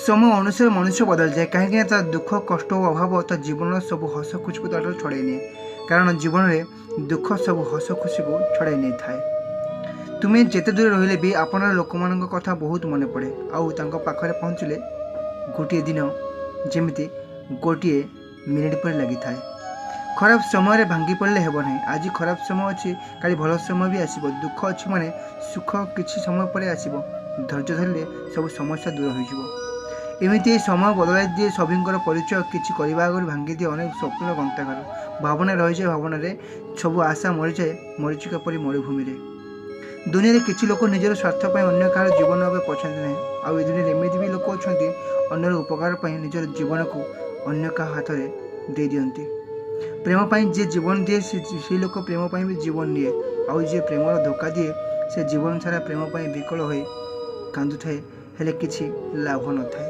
समय अनुसार मनुष्य बदल जाए कहीं तार दुख कष्ट और अभाव ता जीवन सब हस खुशी को तार छड़ाई निए कारण जीवन में दुख सब हस खुशी को छड़ाई नहीं थाए। तुम्हें जिते दूर रहिले भी आपन लोक मान कथा बहुत मन पड़े आउ पाखरे पहुँचले गोटे दिन जमीती गोटे मिनिट पर लगी थाए। खराब समय भांगी पड़े हेब ना आज खराब समय अच्छी काली भल समय भी आसब दुख अच्छी माने सुख किसी समय पर आसब धैर्य धरले सब समस्या दूर हो एमती समय बदलाई दिए सभी परिचय किसी करने आगे भांगी दिए अनेक स्वप्न ग्रंथागार भावना रही जाए भावना सब आशा मरी जाए मरीचिका परी मरुभूमि दुनिया में किसी लोग निजर स्वार्थपाई अन्य कहार जीवन आगे पछाते ना आउ दुनिया एमती भी लोग अच्छा अन्यर उपकार पर निजर जीवन को अन्य का हाथ में दे दियंती। प्रेम पाई जे जीवन दिए से लोक प्रेम पाई भी जीवन निए आउ जे प्रेमर धोखा दिए से जीवन सारा प्रेम पाई विकल हो कांदु थाए हेले किछि लाभ न थाए।